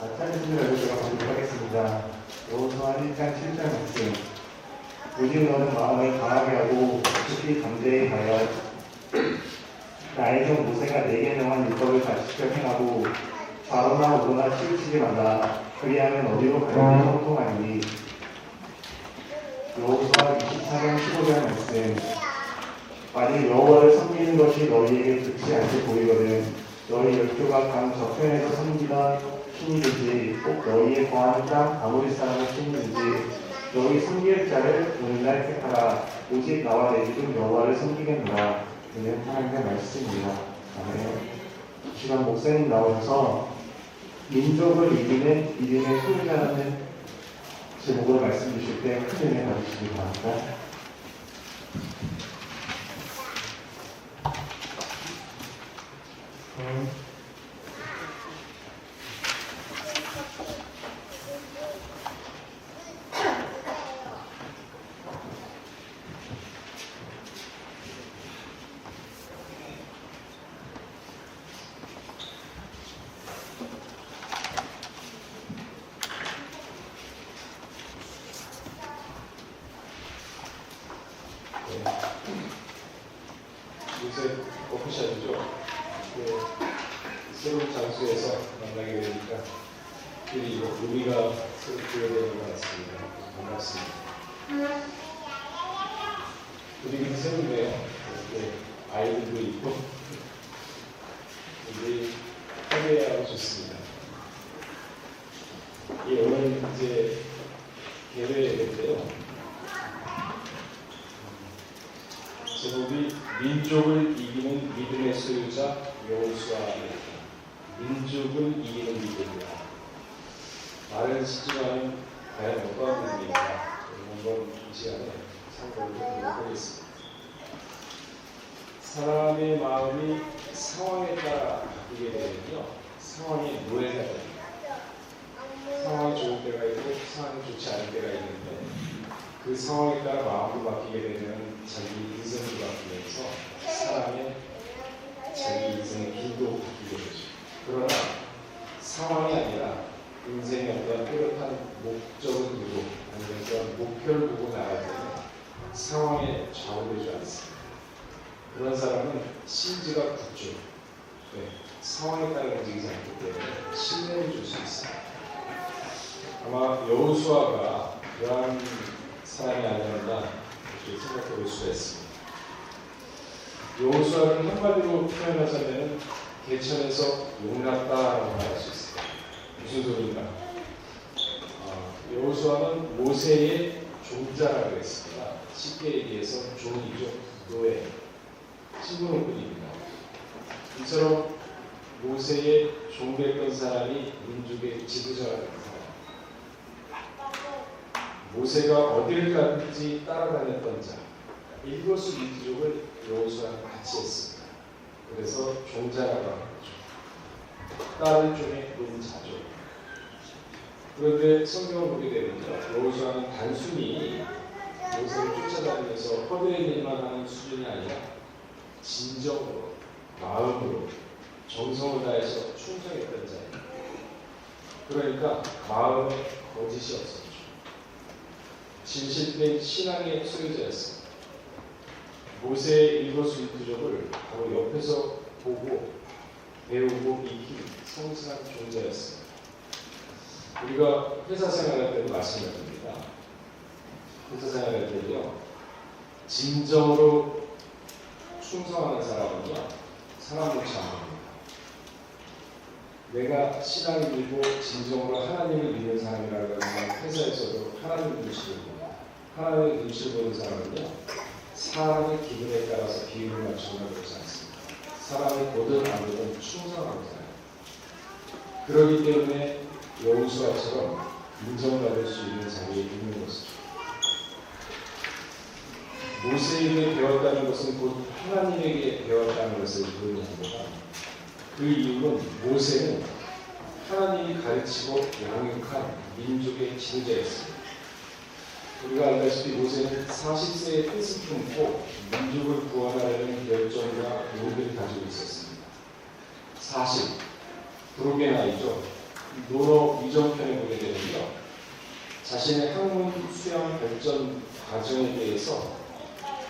찬송을 제가 보도록 하겠습니다. 여호수아 1장 7절 말씀. 오직 너는 마음을 강하게 하고 깊이 담대히 하여 나의 종 모세가 내게 명한 율법을 다시켜 행하고 좌로나 우로나 치우치지 말라. 그리하면 어디로 가든지 형통하리니. 여호수아 24장 15절 말씀. 만일 여호와를 섬기는 것이 너희에게 좋지 않게 보이거든 너희 열조가 강 저편에서 섬기던 신이든지 꼭 너희의 거하는 땅 아모리 사람의 신이든지 너희 섬길 자를 오늘날 택하라. 오직 나와 내 이름 여호와를 섬기겠노라. 이는 하나님의 말씀입니다. 아멘. 이 시간 목사님 나오셔서 민족을 이기는 이름의 소유자라는 제목으로 말씀 주실 때 큰 은혜 받으시기 바랍니다. 요새 오프샷이죠. 새로운 장소에서 만나게 되니까 그리고 우리가 새로 되는 것 같습니다. 반갑습니다. 우리가 새롭네요. 이렇게 아이들도 있고 우리 함께하고 좋습니다. 오늘 이제 개회인데요. 제목이 민족을 이기는 믿음의 소유자 여호수아입니다. 민족을 이기는 믿음이다. 말은 쉽지만 과연 어떠한 믿음인가? 한번 이 시간에 상고를 해보도록 하겠습니다. 사람의 마음이 상황에 따라 바뀌게 되면요, 상황이 노예가 됩니다. 상황이 좋을 때가 있고 상황이 좋지 않을 때가 있는데 그 상황에 따라 마음이 바뀌게 되면 자기 인생도 바뀌면서 사람의 자기 인생의 길도 바뀌게 되죠. 그러나 상황이 아니라 인생의 어떤 뚜렷한 목적을 두고 아니면 목표를 두고 나갈 때는 상황에 좌우되지 않습니다. 그런 사람은 심지가 굳죠. 상황에 따라 움직이지 않기 때문에 신뢰를 줄 수 있습니다. 아마 여호수아가 그러한 사람이 아니었나 이렇게 생각해 볼 수가 있습니다. 여호수아를 한마디로 표현하자면 개천에서 용났다라고 말할 수 있습니다. 무슨 소리인가? 여호수아는 모세의 종자라고 했습니다. 쉽게 얘기해서 종이죠. 노예, 친구노꾼입니다. 이처럼 모세의 종됐던 사람이 민족의 지도자가 된 사람. 모세가 어디를 가든지 따라다녔던 자, 일거수일투족을 여호수아랑 같이 했습니다. 그래서 종자라고 하는 거죠. 다른 종의 논자죠. 그런데 성경을 보게 되면요, 여호수아는 단순히 모세를 쫓아다니면서 허대의 일만 하는 수준이 아니라 진정으로, 마음으로, 정성을 다해서 충성했던 자입니다. 그러니까 마음에 거짓이 없었죠. 진실된 신앙의 소유자였습니다. 모세의 일거수일투족을 바로 옆에서 보고 배우고 익힌 성실한 존재였습니다. 우리가 회사 생활할 때도 마찬가지입니다. 회사 생활할 때도요, 진정으로 충성하는 사람은요, 사람 놓지 않습니다. 내가 신앙을 믿고 진정으로 하나님을 믿는 사람이라고 하면 회사에서도 하나님 눈치를 봅니다. 하나님의 눈치를 보는 사람은요, 사람의 기분에 따라서 비율을 맞추거나 그렇지 않습니다. 사람이 보든 안 보든 충성하고 살아요. 그렇기 때문에 여호수아처럼 인정받을 수 있는 자리에 있는 것이죠. 모세에게 배웠다는 것은 곧 하나님에게 배웠다는 것을 의미합니다. 그 이유는 모세는 하나님이 가르치고 양육한 민족의 지도자였습니다. 우리가 알다시피 모세는 40세의 뜻을 품고 민족을 구원하려는 열정과 용기를 가지고 있었습니다. 40, 부르게 나이죠. 논어 위정편에 보게 되면요. 자신의 학문 수양 발전 과정에 대해서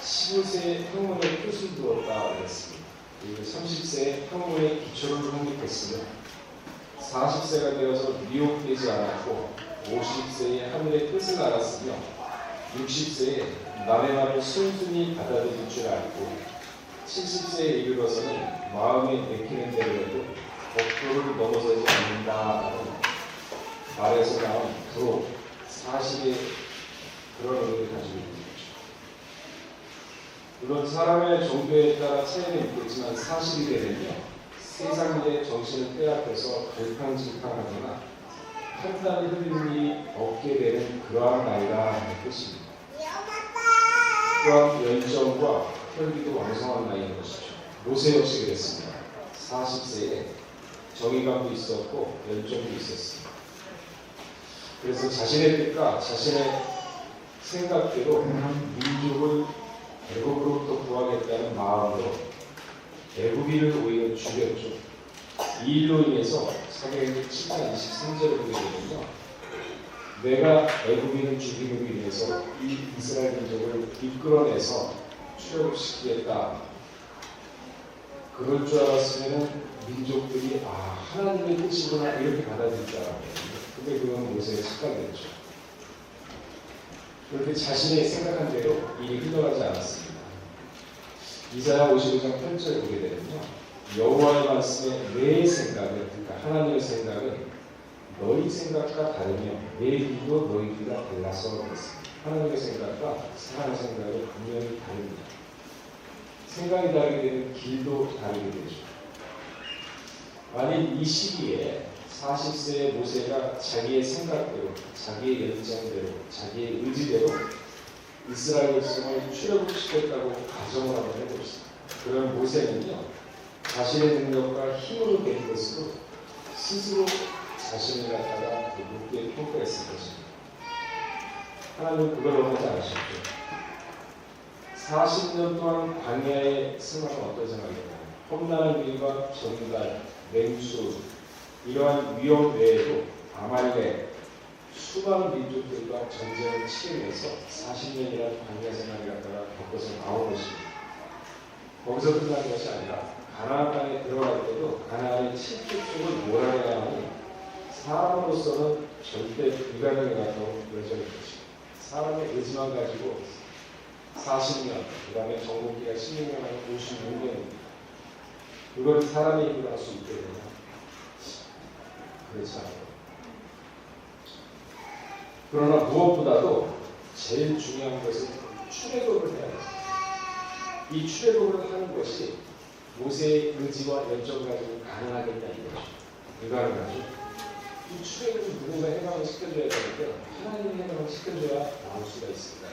15세에 학문의 뜻을 두었다 그랬습니다. 그리고 30세에 학문의 기초를 성립했으며 40세가 되어서 미혹되지 않았고 50세에 하늘의 뜻을 알았으며 60세에 남의 말을 순순히 받아들일 줄 알고 70세에 이르러서는 마음에 내키는 대로 해도 법도를 넘어서지 않는다라는 말에서 나온 부로 40의 그런 의미를 가지고 있는 거죠. 물론 사람의 정도에 따라 차이는 있겠지만 40이 되면요. 세상의 정신을 빼앗겨서 갈팡질팡하거나 판단이 흐르는 일이 없게 되는 그러한 나이가 하는 뜻입니다. 또한 열정과 혈기도 왕성한 나이인 것이죠. 모세 역시 그랬습니다. 40세에 정의감도 있었고 열정도 있었습니다. 그래서 자신의 뜻과 자신의 생각대로 민족을 애굽으로부터 구하겠다는 마음으로 애굽인을 오히려 죽였죠. 이 일로 인해서 사도행전 7장 23절을 보게 되면요. 내가 애굽인을 죽임으로 인해서 이 이스라엘 민족을 이끌어내서 출애굽시키겠다. 그럴 줄 알았으면 민족들이 하나님의 뜻이구나 이렇게 받아들일 줄 알았거든요. 근데 그건 모세의 착각이었죠. 그렇게 자신의 생각한 대로 일이 흘러가지 않았습니다. 이사야 55장 8절에 보게 되면요. 여호와의 말씀에 내 생각은, 그러니까 하나님의 생각은 너희 생각과 다르며 내 길도 너희 길과 달라서 그랬습니다. 하나님의 생각과 사람의 생각은 분명히 다릅니다. 생각이 다르게 되면 길도 다르게 되죠. 만일 이 시기에 40세의 모세가 자기의 생각대로, 자기의 열정대로, 자기의 의지대로 이스라엘 백성을 출애굽시켰다고 가정을 한번 해봅시다. 그럼 모세는요, 자신의 능력과 힘으로 된 것으로 스스로 자신을 갖다가 높게 평가했을 것입니다. 하나님은 그걸 원하지 않으셨죠. 40년 동안 광야의 생활은 어떤 생각이었나요? 험난한 길과 전갈, 맹수, 이러한 위험 외에도 아말렉, 수많은 민족들과 전쟁을 치르면서 40년이라는 광야 생활을 갖다가 겪어서 나온 것입니다. 거기서 끝난 것이 아니라 가나안 땅에 들어갈 때도 가나안의 7쪽 쪽을 몰아내야 하니 사람으로서는 절대 불가능에 가까운 여정인 것입니다. 사람의 의지만 가지고 40년, 그 다음에 정복기가 16년 하면 56년입니다. 그걸 사람의 힘으로 할 수 있겠느냐? 그렇지 않아요. 그러나 무엇보다도 제일 중요한 것은 출애굽을 해야 합니다. 이 출애굽을 하는 것이 모세의 의지와 열정 가지고 가능하겠냐 이거죠. 불가능하죠. 이 출애굽을 누군가 해방을 시켜줘야 되는데 하나님이 해방을 시켜줘야 나올 수가 있습니다.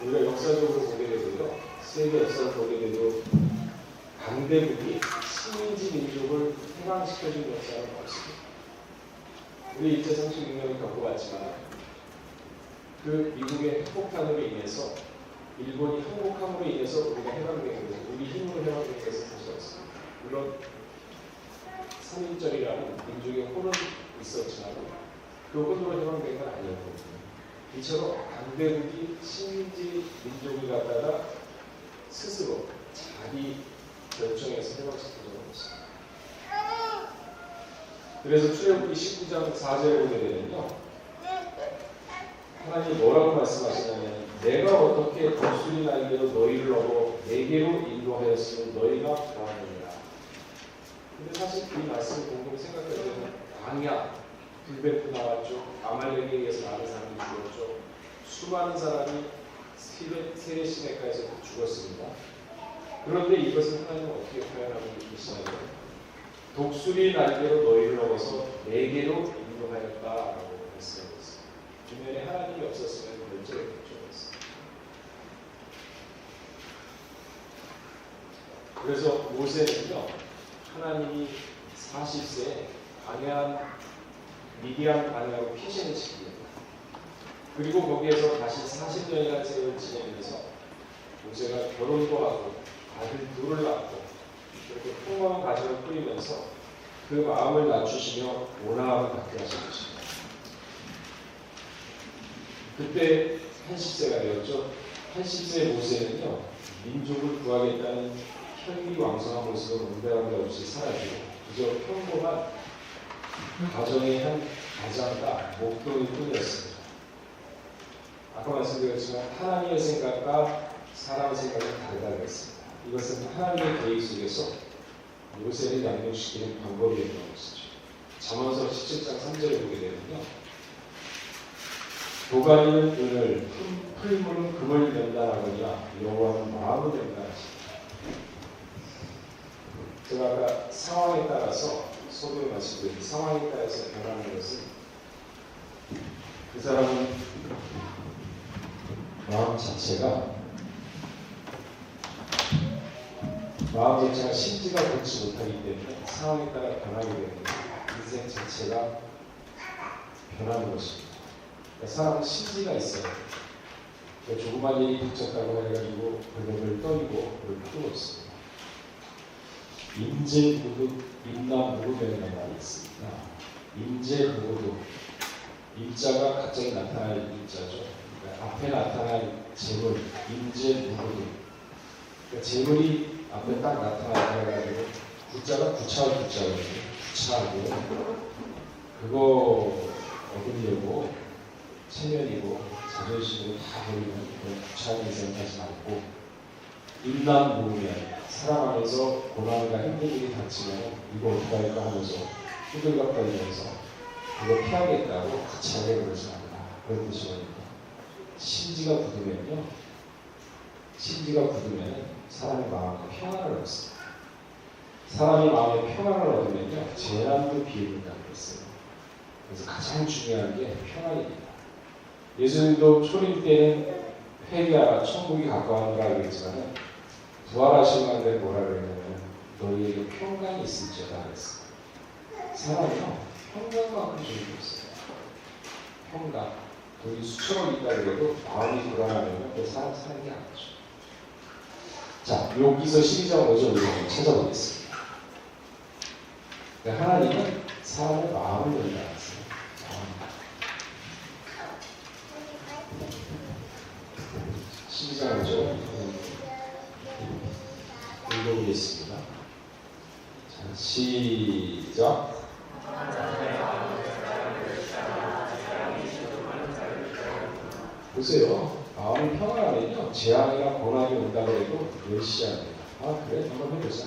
우리가 역사적으로 보게 되고요. 세계 역사를 보게 돼도 강대국이 식민지 민족을 해방시켜준 역사는 없습니다. 우리 2차 36년을 겪어봤지만 그 미국의 핵폭탄으로 인해서 일본이 항복함으로 인해서 우리가 해방된 거죠. 우리 힘으로 해방된 것은 사실 없습니다. 물론 3.1절이라는 민족의 혼은 있었지만 그 혼으로 해방된 건 아니었거든요. 이처럼 강대국이 식민지 민족을 갖다가 스스로 자기 결정해서 해방시킨 적은 없습니다. 그래서 출애굽기 19장 4절에 보게 되면요. 하나님이 뭐라고 말씀하시냐면 내가 어떻게 독수리 날개로 너희를 얻어 내게로 인도하였으면 너희가 구하느니라. 근데 사실 이 말씀을 공동 생각할 때는 광야, 불베프 나왔죠. 아말렉에 의해서 많은 사람이 죽었죠. 수많은 사람이 세례 시내가에서 죽었습니다. 그런데 이것을 하나님은 어떻게 표현하고 계시냐면 독수리 날개로 너희를 넣어서 내게로 인도하였다라고 말씀하고 있습니다. 주변에 하나님이 없었으면 멸절했겠죠. 그래서 모세는요, 하나님이 40세에 광야한 미디안 광야로 피신을 시킵니다. 그리고 거기에서 다시 40년이라는 세월을 지내면서 모세가 결혼도 하고 아들 둘을 낳고 그렇게 풍성한 가정을 꾸리면서 그 마음을 낮추시며 온화함을 갖게 하신 것입니다. 그때 80세가 되었죠. 80세의 모세는요, 민족을 구하겠다는 혈기 왕성한 모습으로 문제함이 없이 사라지고 그저 평범한 가정의 한 가장과 목동일 뿐이었습니다. 아까 말씀드렸지만 하나님의 생각과 사람의 생각은 다르다고 했습니다. 이것은 하나님의 계획 속에서 모세를 양육시키는 방법이었던 것이죠. 잠언서 17장 3절에 보게 되면요, 도가니는 은을, 풀무는 금을 연단하거니와 여호와는 마음을 연단하신다. 제가 아까 상황에 따라서 소도에 마치고 상황에 따라서 변하는 것은 그 사람은 마음 자체가 심지가 그렇지 못하기 때문에 상황에 따라 변하게 되는 인생 자체가 변하는 것입니다. 그러니까 사람은 심지가 있어요. 그러니까 조그만 일이 닥쳤다고 해가지고 그걸 떠이고 그걸 풀고 있습니다. 임재무급, 임남무급이라는 말이 있습니다. 임재무급, 임자가 갑자기 나타날 임자죠. 그러니까 앞에 나타날 재물, 임재무급. 그러니까 재물이 앞에 딱 나타나가지고 구자가 구차할 구자거든요. 구차하고 그거 얻으려고 체면이고 자존심으로 다 버리는 그런 구차한 인생 하지 말고 임남무면 살아가면서 고난과 힘든 일이 닥치면 이거 어떡할까 하면서 후들갑거리면서 그거 피하겠다고 구차하게 그러지 않는다. 그런 뜻이거든요. 심지가 굳으면 사람의 마음에 평안을 얻습니다. 사람이 마음에 평안을 얻으면요, 재난도 비해준다고 했어요. 그래서 가장 중요한 게 평안입니다. 예수님도 초림 때는 회개하라, 천국이 가까워하노라 그랬지만 부활하신 가운데 뭐라 그랬냐면 너희에게 평강이 있을지어다 그랬어요. 사람이요, 평강만큼 좋은 게 없어요. 평강. 돈이 수천억 있다 그래도 마음이 불안하면 그 사람 사는 게 아니죠. 자, 여기서 12장 5절 우리가 찾아보겠습니다. 그러니까 하나님은 사람의 마음을 연단하세요. 12장 5절 읽어보겠습니다. 자, 시작. 보세요. 마음이 평안하면요, 재앙이나 고난이 온다고 해도 멸시합니다. 아, 그래? 한번 해보자.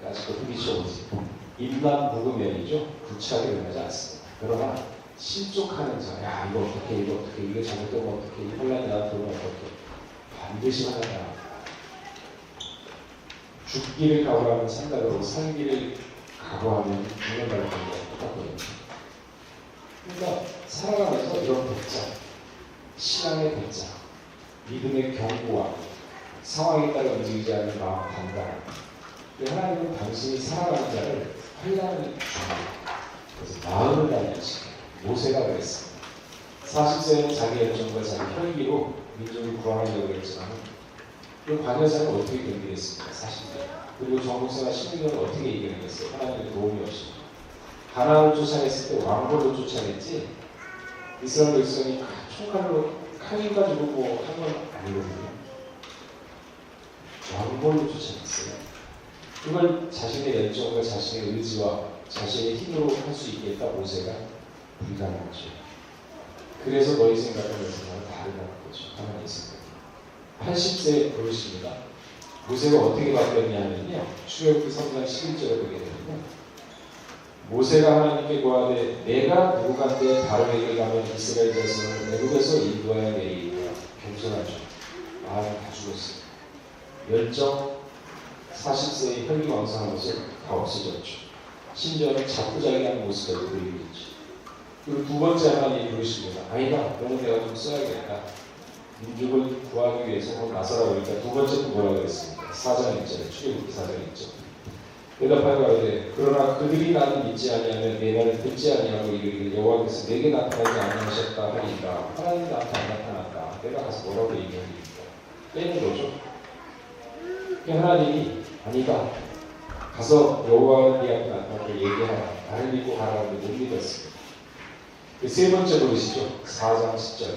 아직도 부딪혀보지. 임남무금면이죠. 구차하게 변하지 않습니다. 그러나 신족하는 자, 야, 이거 어떻게, 이거 잘못되면 어떻게, 이 혼란이 나한테 오면 어떻게, 반드시 하나다. 죽기를 각오하는 생각으로 살기를 각오하면 죽는다는 게 똑같거든요. 그러니까 살아가면서 이런 백자, 신앙의 백자, 믿음의 견고함, 상황에 따라 움직이지 않는 마음 단단. 하나님은 당신이 살아가는 자를 환란을 줍니다. 그래서 마음을 다니시고 모세가 그랬습니다. 40세는 자기 열정과 자기 혈기로 민족을 구하려고 했지만 그 관여사는 어떻게 견디겠습니까? 40년. 그리고 정복사가 16년을 어떻게 이겨내겠어요? 하나님의 도움이 없이. 가나안을 쫓아냈을 때 왕벌로 쫓아냈지 이스라엘 백성이 총칼로 칼을 가지고 뭐 한 건 아니거든요. 왕벌로 쫓아냈어요. 그걸 자신의 열정과 자신의 의지와 자신의 힘으로 할 수 있겠다 모세가 불가능한 거죠. 그래서 너희 생각은 내 생각은 다르다는 거죠. 하나님의 생각. 80세에 부르십니다. 모세가 어떻게 바뀌었냐면요. 출애굽기 3장 11절에 보게 되면 모세가 하나님께 구하되 내가 누구간데 바로에게 가면 이스라엘 자손을 애굽에서 인도하여 내리고 겸손하죠. 마음이 다 죽었어요. 열정 40세의 혈기왕성한 모습 다 없어졌죠. 심지어는 자꾸자기한 모습까지 보이고 있죠. 그리고 두 번째 하나님이 부르십니다. 아니다. 너는 내가 좀 써야겠다. 민족을 구하기 위해서 곧 나서라 보니까 두 번째 또 뭐라고 그랬습니까? 4장 1절에 출애굽기 4장 1절. 대답하여 가로되 그러나 그들이 나를 믿지 아니하면 내 말을 듣지 아니하고 이르기를 여호와께서 내게 나타나지 아니하셨다 하리이다. 하나님이 나한테 안 나타났다. 내가 가서 뭐라고 얘기하리까? 빼는 거죠. 하나님이 아니다. 가서 여호와의 나타나고 얘기하라. 나를 믿고 가라는데 못 믿었습니다. 그 세 번째 보이시죠? 4장 10절.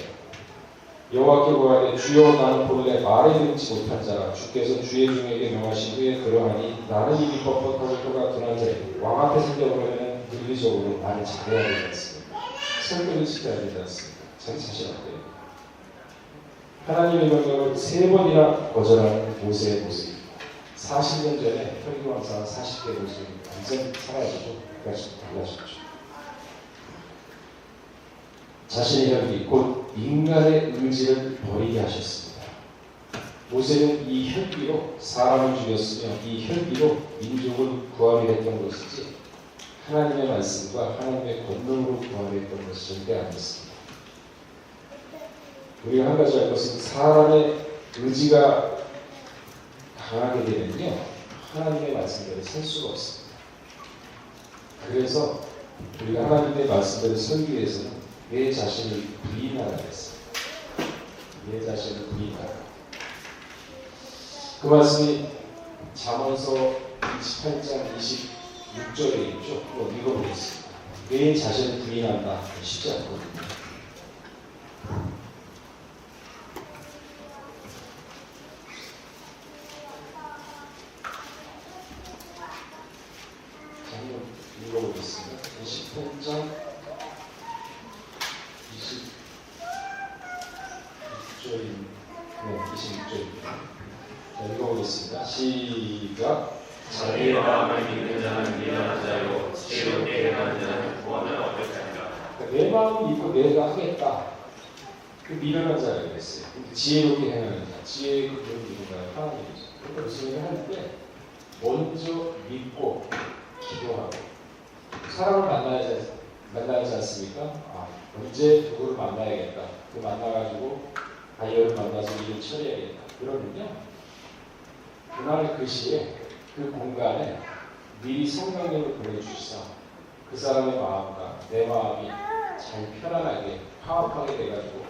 여호와께 고하되 주여 나는 본래 말에 듣지 못한 자라 주께서 주의 종에게 명하신 후에 그러하니 나는 이미 뻣뻣하고 혀가 둔한 자이고 왕 앞에 서려면 물리적으로 말을 잘해야 되지 않습니까? 설득을 시켜야 되지 않습니까? 자기 자신한테 하나님의 명령을 3번이나 거절하는 모세의 모습입니다. 40년 전에 혈기 왕사는 40대 모습이 완전 사라지죠. 그래서 달라졌죠. 자신의 혈기 곧 인간의 의지를 버리게 하셨습니다. 모세는 이 혈기로 사람을 죽였으며 이 혈기로 민족을 구하게 됐던 것이지 하나님의 말씀과 하나님의 권능으로 구하게 됐던 것이 절대 아니었습니다. 우리가 한 가지 알 것은 사람의 의지가 강하게 되면요 하나님의 말씀대로 살 수가 없습니다. 그래서 우리가 하나님의 말씀대로 살기 위해서는 내 자신을 부인하라 했습니다. 내 자신을 부인하라. 그 말씀이 잠언서 28장 26절에 있죠. 그거 읽어보겠습니다. 내 자신을 부인한다. 쉽지 않거든요. 자, 한번 읽어보겠습니다. 28장 26절입니다. 읽어보겠습니다. 시작. 자기의 마음을 믿는 자는 미련한 자요 지혜롭게 행하는 자는 구원을 얻을 자니라. 내 마음을 믿고 내가 하겠다. 그 미련한 자가 그랬어요. 지혜롭게 행하는 자. 지혜의 그 누군가요? 하나님이죠. 그러니까 무슨 일을 할 때 먼저 믿고 기도하고 사람을 만나지 않습니까? 언제 누구를 만나야겠다. 그 만나가지고 아이를 만나서 일을 처리해야겠다. 그러면요 그날 그 시에 그 공간에 미리 성령님을 보내주시사 그 사람의 마음과 내 마음이 잘 편안하게 화합하게 돼가지고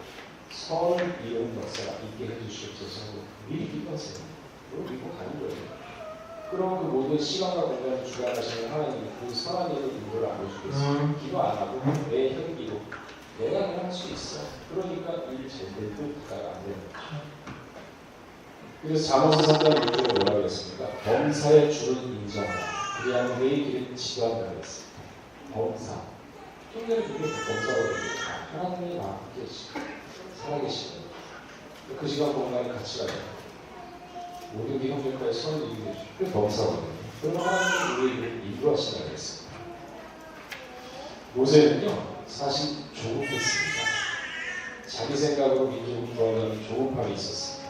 선을 이루는 역사가 있게 해주시옵소서 하고 미리 기도하세요. 그리고 믿고 가는 거예요. 그럼 그 모든 시간과 공간을 주관하시는 하나님이 그 선한 일을 인도를 안 해주겠어요. 기도 안 하고 내 혈기로 내가 그냥 할 수 있어. 그러니까 일이 제대로 부탁가 안 되는 거죠. 그래서 잠언서 3장 6절에 뭐라고 했습니까? 범사의 주를 인정하라. 그리하면 너희 길을 지도한다고 했습니다. 범사. 좀 전에 우리가 범사거든요. 하나님이 나와 계시고 살아계시고 그 시간 공간에 같이 가자. 모든 게 형제까지 선을 이루게 해주시고 그게 범사거든요. 그러면 하나님은 우리의 일을 인도하신다고 했습니다. 모세는요 사실 조급했습니다. 자기 생각으로 민족을 구하려는 조급함이 있었습니다.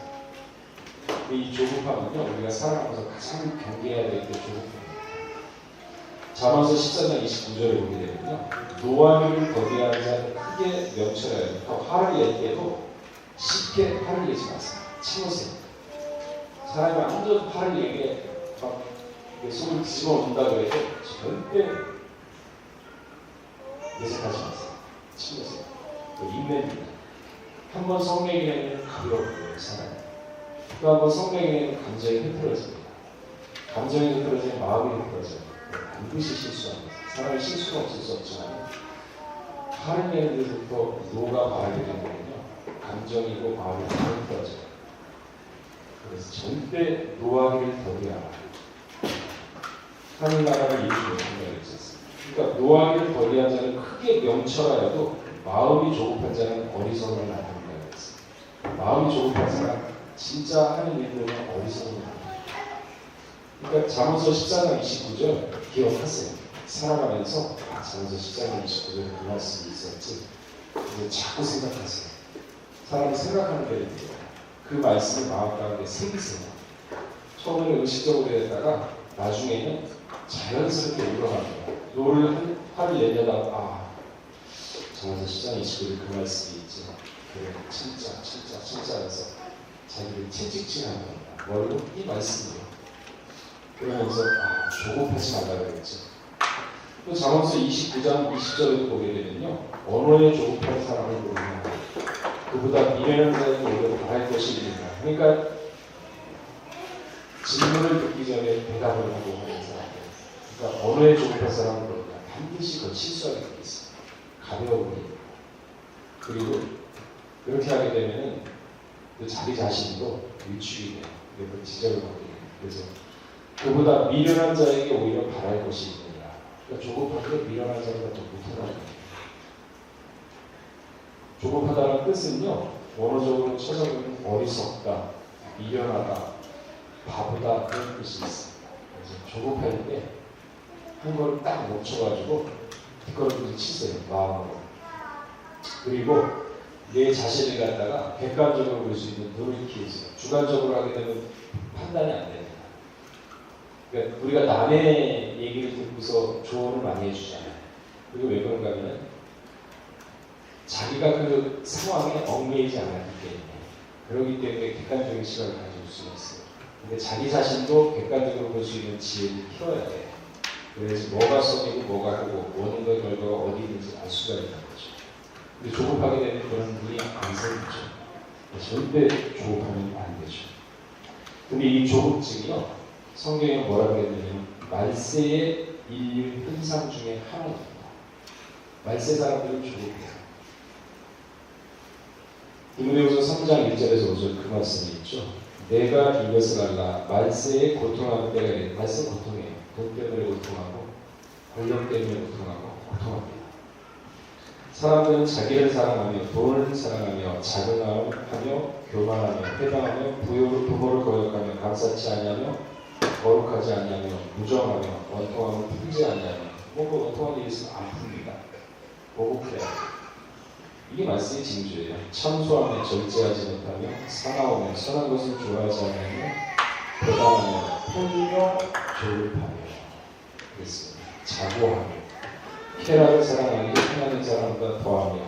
이 조급함은요 우리가 살아가면서 가장 경계해야 될 게 조급함입니다. 잠언서 14장 29절에 보게 되면요 노하기를 거부하는 자는 크게 명철해야 됩니다. 화를 낼 때도 쉽게 화를 내지 마세요. 참으세요. 사람이 완전 화를 내게 막 속을 뒤집어 놓는다고 해도 절대 내색하지 마세요. 참으세요. 인내입니다. 한번 성령에게는 가벼워요. 사람이. 또 한 번 성령에게는 감정이 흐트러집니다. 감정이 흐트러지면 마음이 흐트러져요. 반드시 실수합니다. 사람이 실수가 없을 수 없지만 화를 내는 데서부터 노가 말하게 되면요 감정이고 마음이 다 흐트러져요. 그래서 절대 노하기를 더디하라. 하늘나라를 이루는 생각이 있었습니다. 그러니까 노하기를 더디한 자는 크게 명철하여도 마음이 조급한 자는 어리석음을 나타낸다고 했습니다. 마음이 조급한 사람 진짜 하는 일들은 어리석음을 나타냅니다. 그러니까 잠언서 14장 29절 기억하세요. 살아가면서 잠언서 14장 29절에 그 말씀이 있었지. 자꾸 생각하세요. 사람이 생각하는 대로 돼요. 그 말씀을 마음 가운데 새기세요. 처음에는 의식적으로 했다가 나중에는 자연스럽게 올라갑니다. 노를 화를 내려다가 잠언서 14장 29절에 그 말씀이 있지. 그래 진짜 해서 자기를 채찍질하는 겁니다. 뭘로? 이 말씀이에요. 그러면서 조급하지 말라 그랬죠. 또 잠언서 29장 20절에도 보게 되면요 언어에 조급한 사람을 모르는 그보다 미련한 자에게 오히려 바랄 것이 있는가. 그러니까 질문을 듣기 전에 대답을 하고 하는 사람들. 그러니까 언어에 조급한 사람은 그런다. 반드시 그 실수하게 돼 있어요. 가벼움이. 그리고 그렇게 하게 되면은 자기 자신도 위축이 돼요. 그래서 지적을 받게 돼요. 그래서 그보다 미련한 자에게 오히려 바랄 것이 있느니라. 그러니까 조급하게 미련한 자보다 더 못하다는 거예요. 조급하다는 뜻은요, 원어적으로 찾아보면 어리석다, 미련하다, 바보다 그런 뜻이 있습니다. 그래서 조급할 때 한 걸 딱 멈춰가지고 뒷걸음질 치세요, 마음으로. 그리고 내 자신을 갖다가 객관적으로 볼 수 있는 눈을 키우세요. 주관적으로 하게 되면 판단이 안 됩니다. 그러니까 우리가 남의 얘기를 듣고서 조언을 많이 해주잖아요. 그리고 왜 그런가 하면 자기가 그 상황에 얽매이지 않았기 때문에, 그렇기 때문에 객관적인 시각을 가질 수가 있어요. 근데 자기 자신도 객관적으로 볼 수 있는 지혜를 키워야 돼요. 그래서 뭐가 썩이고 뭐가 하고 원인과 결과가 어디 있는지 알 수가 있는 거죠. 근데 조급하게 되면 그런 눈이 안 생기죠. 절대 조급하면 안 되죠. 근데 이 조급증이요, 성경에 뭐라고 했냐면 말세의 인류 현상 중에 하나입니다. 말세 사람들은 조급해요. 디모데후서 3장 1절에서 5절 그 말씀이 있죠. 내가 이것을 알라. 말세에 고통하는 때가 있다. 말세 고통이에요. 돈 때문에 고통하고 권력 때문에 고통합니다. 사람들은 자기를 사랑하며 돈을 사랑하며 자긍하며 교만하며 회당하며 부모를 거역하며 감사치 아니하며 거룩하지 아니하며 무정하며 원통하며 풀지 아니하며 뭔가 원통한 일이 있으면 안 풉니다. 보복해야 돼요. 이게 말씀의 징조예요. 참소하며 절제하지 못하며 사나우며 선한 것을 좋아하지 않으며 배당하며 편리며 조급하며 그랬습니다. 자고하며 쾌락을 사랑하기 편하는 사람보다 더하며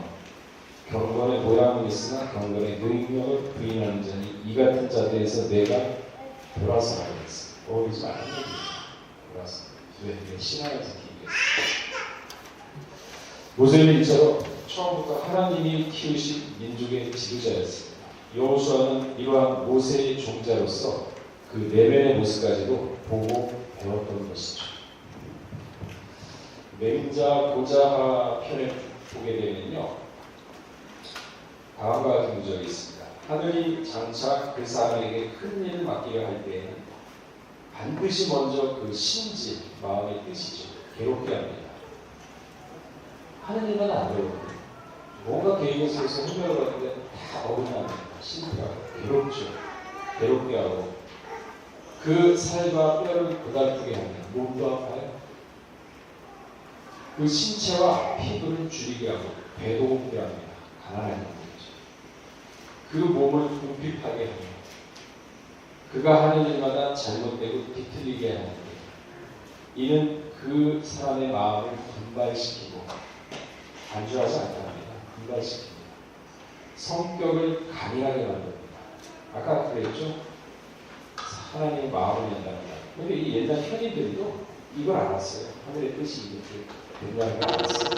경건의 모양은 있으나 경건의 능력을 부인하는 자니 이 같은 자들에서 내가 돌아서 하겠어. 어울리지 않는 겁니다. 돌아서. 왜? 신앙을 지키기 위해서. 모세의 일처럼 처음부터 하나님이 키우신 민족의 지도자였습니다. 여호수아는 이러한 모세의 종자로서 그 내면의 모습까지도 보고 배웠던 것이죠. 맹자 고자하 편에 보게 되면요, 다음과 같은 구절이 있습니다. 하늘이 장차 그 사람에게 큰 일을 맡기려 할 때에는 반드시 먼저 그 심지, 마음의 뜻이죠. 괴롭게 합니다. 하는 일만 안 되거든요. 뭔가 계획에 서서 흥명을 하는데 다 어긋납니다. 심지가 괴롭죠. 괴롭게 하고 그 살과 뼈를 고달프게 합니다. 몸도 아파요. 그 신체와 피부를 줄이게 하고 배도 고프게 합니다. 가난하게 합니다. 그 몸을 궁핍하게 합니다. 그가 하는 일마다 잘못되고 뒤틀리게 하는데 이는 그 사람의 마음을 분발시키고 안주하지 않게 합니다. 분발시킵니다. 성격을 강인하게 만듭니다. 아까 그랬죠? 하나님의 마음을 연다는 말. 근데 이 옛날 현인들도 이걸 알았어요. 하늘의 뜻이 이렇게 된다는 걸 알았어요.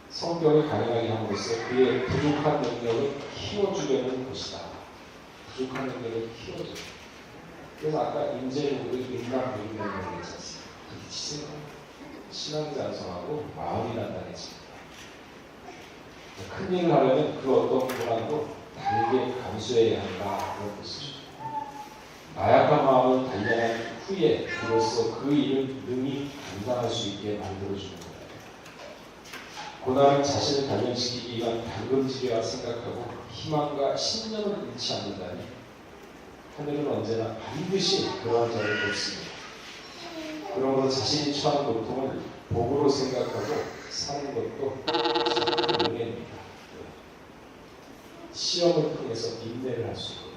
성격을 강인하게 함으로써 그의 부족한 능력을 키워주려는 것이다. 부족한 능력을 키워줘. 그래서 아까 인재력을 인간 능력이라고 했었어요. 그렇게 치세요. 신앙이 장성하고 마음이 단단해집니다. 큰 일을 하려면 그 어떤 고난도 다르게 감수해야 한다. 그런 뜻이죠. 나약한 마음을 단련한 후에 비로소 그 일을 능히 감당할 수 있게 만들어주는 거예요. 고난은 자신을 단련시키기 위한 당근질이라 생각하고 희망과 신념을 잃지 않는다니 하늘은 언제나 반드시 그러한 자를 돕습니다. 그러므로 자신이 처한 고통을 복으로 생각하고 사는 것도 참 은혜입니다. 시험을 통해서 인내를 할 수 있고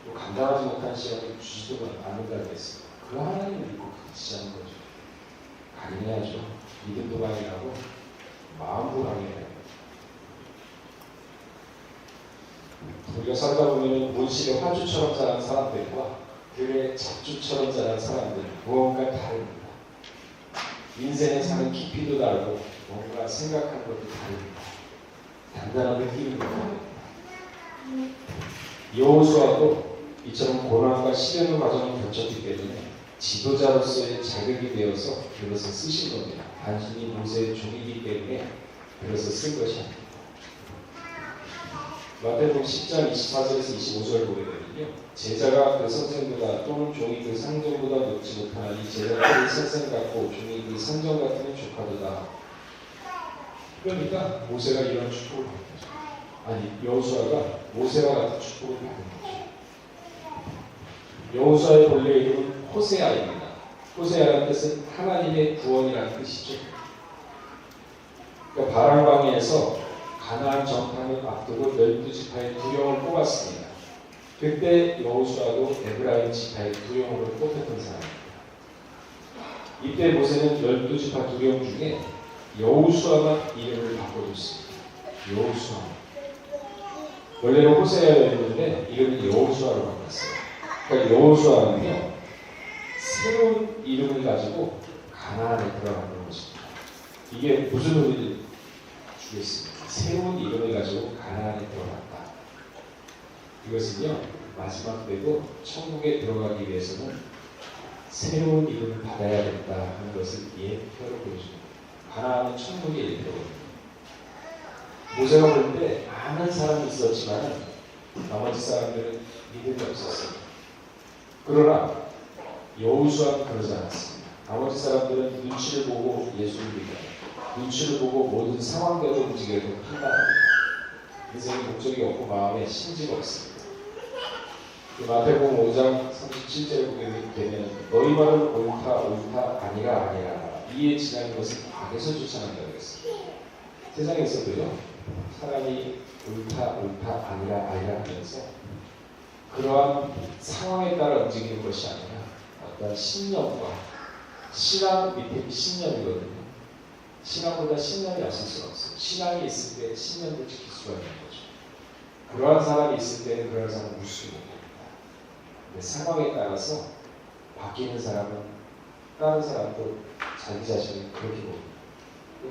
또 감당하지 못한 시험을 주지도 않는다고 했습니다. 그 하나님을 믿고 그치지 거죠. 강인해야죠. 믿음도 강인하고 마음도 강인해요. 우리가 살다 보면 온실의 화주처럼 자란 사람들과 들의 잡주처럼 자란 사람들 무언가 다릅니다. 인생의 사는 깊이도 다르고 뭔가 생각한 것도 다릅니다. 단단한 느낌이 다릅니다. 여호수아도 이처럼 고난과 시련의 과정을 거쳤기 때문에 지도자로서의 자격이 되어서 그것을 쓰신 겁니다. 단순히 모세의 종이기 때문에 그것을 쓴 것이 아닙니다. 마태복음 10장 24절에서 25절 보게 되면요, 제자가 그 선생보다 또는 종이 그 상전보다 높지 못하나니 제자가 그 선생 같고 종이 그 상전 같으면 족하도다. 그러니까 모세가 이런 축복을 받은 거죠. 아니, 여호수아가 모세와 같은 축복을 받은 거죠. 여호수아의 본래 이름은 호세아입니다. 호세아라는 뜻은 하나님의 구원이라는 뜻이죠. 그러니까 바람광야에서 가나안 정탐을 앞두고 12지파의 2영을 뽑았습니다. 그때 여호수아도 에브라임 지파의 2영으로 뽑혔던 사람입니다. 이때 모세는 12지파 2영 중에 여호수아만 이름을 바꿔줬습니다. 여호수아. 원래는 호세아였는데 이름을 여호수아로 바꿨어요. 그러니까 여호수아는요, 새로운 이름을 가지고 가나안에 들어가는 것입니다. 이게 무슨 의미를 주겠습니까? 새로운 이름을 가지고 가나안에 들어갔다. 이것은요, 마지막 때도 천국에 들어가기 위해서는 새로운 이름을 받아야겠다 하는 것을 예표로 보여줍니다. 가나안은 천국의 예표거든요. 모세가 볼 때 많은 사람이 있었지만 나머지 사람들은 믿음이 없었습니다. 그러나 여호수아는 그러지 않았습니다. 나머지 사람들은 눈치를 보고 예수를 믿어요. 눈치를 보고 모든 상황대로 움직여도 판단합니다. 인생의 목적이 없고 마음에 심지가 없습니다. 마태복음 5장 37절에 보게 되면 너희 말은 옳다 아니라 이에 지나는 것은 악에서 쫓아난다고 했습니다. 세상에서도요, 사람이 옳다 아니라 하면서 그러한 상황에 따라 움직이는 것이 아니라 어떤 신념과 신앙 밑에 신념이거든요. 신앙보다 신념이 앞설 수가 없어요. 신앙이 있을 때 신념도 지킬 수가 있는 거죠. 그러한 사람이 있을 때는 그런 사람은 무수히 못 됩니다. 근데 상황에 따라서 바뀌는 사람은 다른 사람도 자기 자신을 그렇게 봅니다.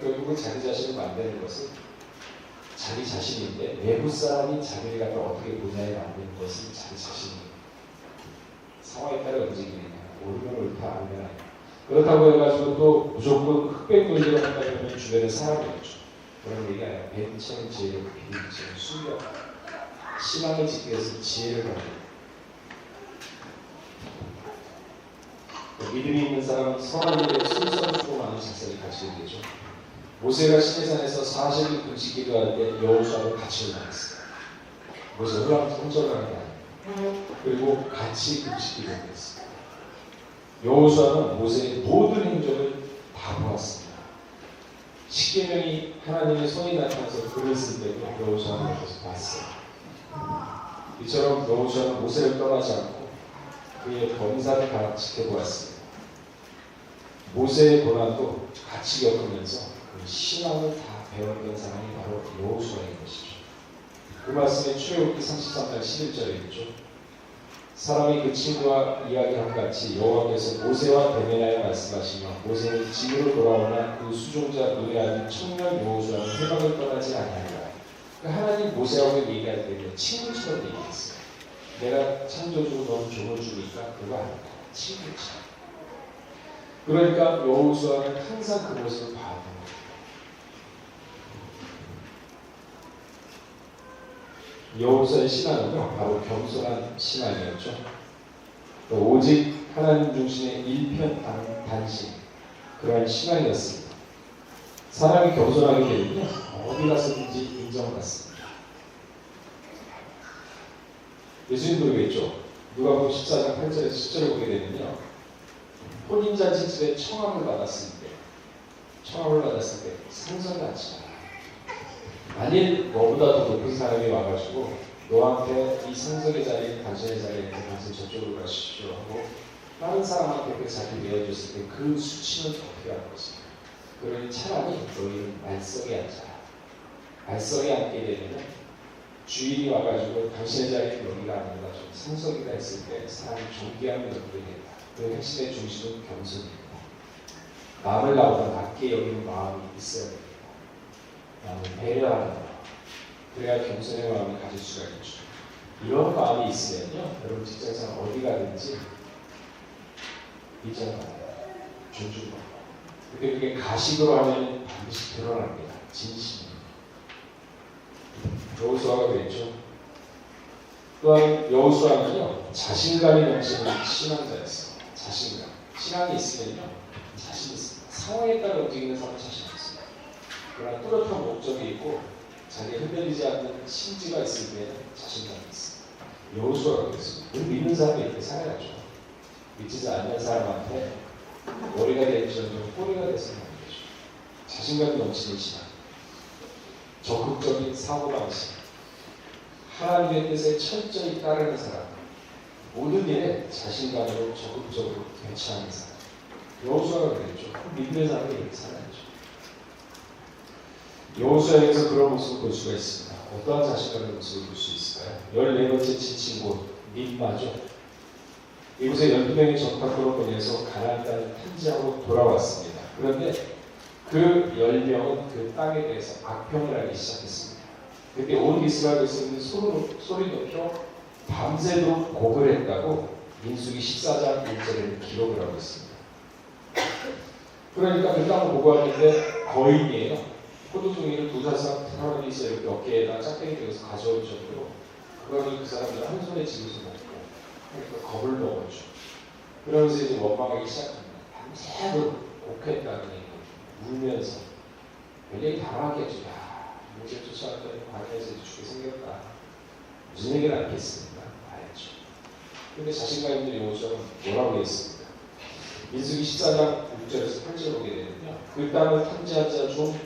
결국은 자기 자신을 만드는 것은 자기 자신인데 외부 사람이 자기를 갖다 어떻게 보냐에 만드는 것은 자기 자신입니다. 상황에 따라 움직이느냐, 옳으면 옳다 아니면 아니다. 그렇다고 해가지고 또 무조건 흑백 논리를 한다면 주변에 사람이 없죠. 그런 얘기가 아니라 뱀처럼 지혜를 비밀처럼 숨겨 신앙을 지키기 위해서 지혜를 갖고 믿음이 있는 사람은 선한 일에 순수한 수고하는 자세를 가지게 되죠. 모세가 시내산에서 40일 금식 기도할 때 여호수아도 같이 올라갔어요. 모세가 혼자 가는 게 아니에요. 그리고 같이 금식 기도했어요. 여호수아는 모세의 모든 행적을 다 보았습니다. 십계명이 하나님의 손이 나타나서 글을 쓸 때도 여호수아는 옆에서 봤어요. 이처럼 여호수아는 모세를 떠나지 않고 그의 범사를 다 지켜보았습니다. 모세의 고난도 같이 겪으면서 그 신앙을 다 배웠던 사람이 바로 여호수아인 것이죠. 그 말씀에 출애굽기 33장 11절에 있죠. 사람이 그 친구와 이야기한 같이 여호와께서 모세와 대면하여 말씀하시며 모세는 집으로 돌아오나 그 수종자 눈의 아들 청년 여호수아는 회방을 떠나지 아니하리라. 그러니까 하나님 모세하고 얘기할 때는 친구처럼 얘기했어요. 내가 창조주고 너는 종을 주니까 그거 아니다. 친구처럼. 그러니까 여호수아는 항상 그 모습을 봐야 됩니다. 여호수아의 신앙은요, 바로 겸손한 신앙이었죠. 오직 하나님 중심의 일편단심, 그러한 신앙이었습니다. 사람이 겸손하게 되면요, 어디 가서든지 인정받습니다. 예수님도 그랬죠. 누가복음 14장 8절에서 10절을 보게 되면요, 혼인잔치집에 청함을 받았을 때 상선하지 않아요. 만일 너보다 더 높은 사람이 와가지고 너한테 이 상석의 자리, 당신의 자리에 당신 저쪽으로 가시죠 하고 다른 사람한테 그 자리 내어줬을 때 그 수치는 어떻게 할 것인가? 그러니 차라리 너희는 말석에 앉아라. 말석에 앉게 되면 주인이 와가지고 당신의 자리는 여기가 아니라 좀 상석이다 했을 때 사람이 존귀함을 얻게 된다. 그 핵심의 중심은 겸손입니다. 남을 나보다 낮게 여기는 마음이 있어야 됩니다. 남을 배려하는 마음. 그래야 겸손의 마음을 가질 수가 있죠. 이런 마음이 있으면요, 여러분 직장에서 어디 가든지 인정받아요. 존중받아요. 근데 그게 가식으로 하면 반드시 드러납니다. 진심. 여호수아가 그랬죠. 또한 여호수아는요, 자신감이 넘치는 신앙자였어요. 자신감. 신앙이 있으면요, 자신 있습니다. 상황에 따라 움직이는 사람은 자신 없습니다. 그러나 뚜렷한 목적이 있고 자기 흔들리지 않는 심지가 있을 때는 자신감이 있습니다. 여호수아가 그랬습니다. 믿는 사람이 이렇게 살아야죠. 믿지 않는 사람한테 머리가 될지언정 꼬리가 됐으면 안 되죠. 자신감이 넘치는 신앙, 적극적인 사고방식, 하나님의 뜻에 철저히 따르는 사람, 모든 일에 자신감으로 적극적으로 대처하는 사람. 여호수아가 그랬죠. 믿는 사람이 이렇게 살아야죠. 여호수아에서 그런 모습을 볼 수가 있습니다. 어떠한 자신감의 모습을 볼 수 있을까요? 14번째 지친 곳 림마죠. 이곳에 12명의 전파꾼을 보내서 가나안 땅을 탐지하고 돌아왔습니다. 그런데 그 10명은 그 땅에 대해서 악평을 하기 시작했습니다. 그때 온 이스라엘 백성들이 소리 높여 밤새도록 곡을 했다고 민수기 14장 1절에 기록을 하고 있습니다. 그러니까 그 땅을 보고하는데 거인이에요. 포도송이를 두사상 사람이서 이렇게 어깨에다 짝대기 들여서 가져올 정도로 그거를 그 사람들은 한 손에 쥐고서 먹고 그러니까 겁을 먹었죠. 그러면서 이제 원망하기 시작합니다. 밤새도록 곡했다는 얘기 울면서 굉장히 당황하겠죠. 야, 모세 쫓아왔더니 광야에서 죽게 생겼다. 무슨 얘기를 않겠습니까? 알죠. 근데 자신감 있는 여호수아는 뭐라고 했습니다. 민수기 14장 6절에서 8절 보게 되면요. 그 땅을 탐지한 자 중